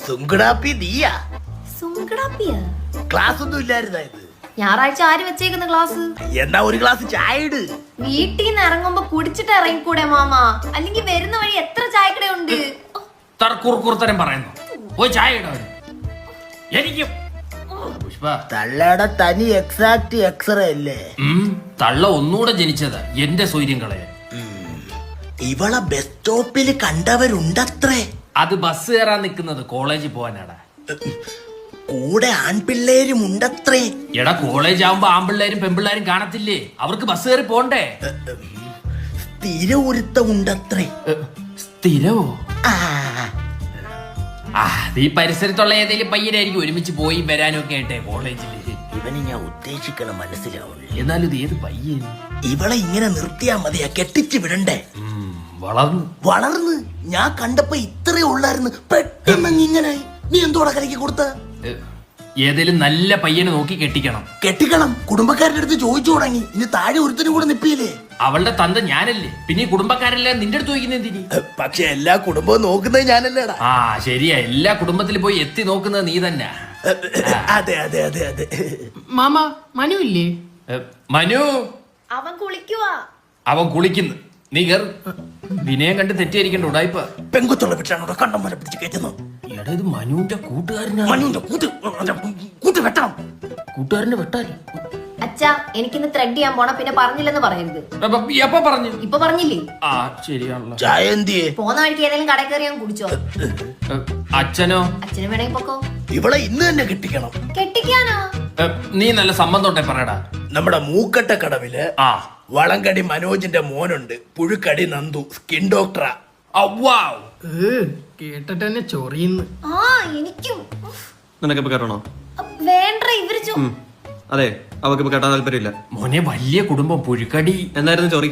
സുങ്കടാപ്പി നീയാ? സുങ്കടാപ്പിയാ? ക്ലാസ് ഒന്നും ഇല്ലായിരുന്ന ഇത്? ഞായറാഴ്ച ആര് വെച്ചേക്കുന്ന ക്ലാസ്? എന്നാ ഒരു ഗ്ലാസ് ചായ ഇട്. വീട്ടിൽ നിന്ന് ഇറങ്ങുമ്പോ കുടിച്ചിട്ട് ഇറങ്ങിക്കൂടെ മാമ? അല്ലെങ്കിൽ വരുന്ന വഴി എത്ര ചായക്കടയുണ്ട്? തർക്കുറുത്തരം പറയുന്നു. പോയി ചായ ഇടവരും. എനിക്ക് പുഷ്പ തള്ളയുടെ തനി എക്സാക്ട് എക്സ്റേ അല്ലേ? തള്ള ഒന്നുകൂടെ ജനിച്ചതാ എന്റെ സൗര്യം കളയാൻ. ഇവളെ ബസ് സ്റ്റോപ്പിൽ കണ്ടവരുണ്ടത്രേ. അത് ബസ് കയറാൻ നിൽക്കുന്നത് കോളേജിൽ പോവാനാടാ. കൂടെ ആൺപിള്ളേരും ഉണ്ടത്രേ. എടാ കോളേജ് ആവുമ്പോ ആൺപിള്ളേരും പെൺപിള്ളേരും കാണത്തില്ലേ? അവർക്ക് ബസ് കയറി പോണ്ടേ? സ്ഥിര ഒരുത്ത ഉണ്ടത്രേ. സ്ഥിരവോ? ഈ പരിസരത്തുള്ള ഏതെങ്കിലും പയ്യനായിരിക്കും ഒരുമിച്ച് പോയി വരാനും ഒക്കെ ആയിട്ടെ കോളേജില്. ഇവന് ഞാൻ ഉദ്ദേശിക്കണ മനസ്സിലാവുള്ളൂ. എന്നാലും ഇത് ഏത് പയ്യൻ? ഇവളെ ഇങ്ങനെ നിർത്തിയാ മതിയാ, കെട്ടിച്ച് വിടണ്ടേ? വളർന്ന് ഞാൻ കണ്ടപ്പോ ഇത്രേ ഉള്ളായിരുന്നു, പെട്ടെന്ന് ഇങ്ങനെ. നീ എന്തോടെ കലക്കി കൊടുത്ത? ഏതേലും നല്ല പയ്യനെ നോക്കി കെട്ടിക്കണം. കുടുംബക്കാരുടെ അടുത്ത് ചോദിച്ചു തുടങ്ങി. ഇനി താഴെ ഒരുത്തിനും കൂടെ നിപ്പിയില്ലേ? അവളുടെ തന്ത ഞാനല്ലേ, പിന്നെ ഈ കുടുംബക്കാരെല്ലാം നിന്റെ അടുത്ത് ചോദിക്കുന്ന എന്തിനി? പക്ഷെ എല്ലാ കുടുംബവും നോക്കുന്നത് ഞാനല്ലേടാ. ശരിയാ, എല്ലാ കുടുംബത്തിലും പോയി എത്തി നോക്കുന്നത് നീ തന്നെ. അതെ അതെ അതെ അതെ. മാമ മനു ഇല്ലേ? മനു അവൻ കുളിക്കുവാ. അവൻ കുളിക്കുന്നു. നീ കയറ്. വിനയം കണ്ട് തെറ്റിയിരിക്കണ്ട ഉടായിപ്പ. പെങ്കുത്തുള്ള വീട്ടിലാണോ കണ്ടം പോലെ പിടിച്ച് കയറ്റുന്നു? എടാ ഇത് മനുവിന്റെ കൂട്ടുകാരനാ. കൂട്ട് വെട്ടണം. കൂട്ടുകാരനെ വെട്ടാൻ അച്ഛാ, എനിക്കിന്ന് ത്രെഡ് ചെയ്യാൻ പോണ, പിന്നെ പറഞ്ഞില്ലെന്ന് പറയരുത്. എപ്പ പറഞ്ഞു? ഇപ്പൊ പറഞ്ഞില്ലേ? ശരിയാണല്ലോ. ചായ എന്തിയെ? പോന്ന വഴിക്ക് ഏതെങ്കിലും കടയിൽ കയറി ഞാൻ കുടിച്ചോ. അച്ഛനോ? അച്ഛനും വേണമെങ്കിൽ പൊക്കോ. ഇവളെ ഇന്ന് തന്നെ കെട്ടിക്കണം. കെട്ടിക്കാനോ? നീ നല്ല സമ്മതോട്ടെ പറയടാ. നമ്മുടെ മൂക്കട്ട കടവില് വളങ്കടി മനോജിന്റെ മോനുണ്ട്. പുഴുക്കടി നന്ദു, സ്കിൻ ഡോക്ടറാ. കേട്ടിട്ട് തന്നെ ചൊറിയുന്നു. എനിക്കും. നിനക്കിപ്പോ കേട്ടണോ? വേണ്ട, ഇവര് അതെ, അവർക്ക് കേട്ടാൻ താല്പര്യമില്ല. മോനെ വലിയ കുടുംബം, പുഴുക്കടി എന്നായിരുന്നു ചൊറി?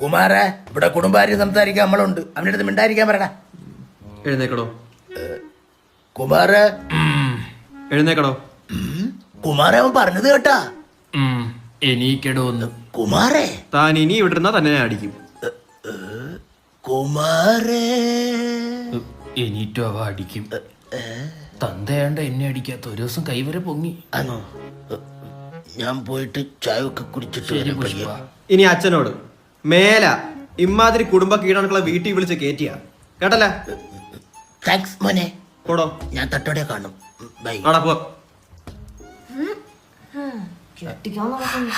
കുമാര, ഇവിടെ കുടുംബാരി സംസാരിക്കാൻ നമ്മളുണ്ട്. അവന്റെ അടുത്ത് മിണ്ടായിരിക്കാൻ പറയടാ. എഴുന്നേക്കടോ കുമാര, എഴുന്നേക്കടോ. കുമാര, അവൻ പറഞ്ഞത് കേട്ടാ? എനിക്കെടോ ഒന്ന്. കുമാരേ, താൻ ഇനി ഇവിടുന്ന തന്നെ അടിക്കും. കുമാരേ, എനിറ്റോ അവ അടിക്കും. തന്തയാണ്ട എന്നെ അടിക്കാത്ത ഒരു ദിവസം കൈവരെ പൊങ്ങി. ഞാൻ പോയിട്ട് ചായ ഒക്കെ കുടിച്ചിട്ട്. ഇനി അച്ഛനോട് മേല ഇമാതിരി കുടുംബ കീടാണുക്കളെ വീട്ടിൽ വിളിച്ച് കയറ്റിയ കേട്ടല്ലേ? താങ്ക്സ് മോനെ. പോടോ, ഞാൻ തട്ടോടെ കാണും. ബൈ. ആടാ പോ. കെട്ടിക്കാൻ നോക്കുന്നു.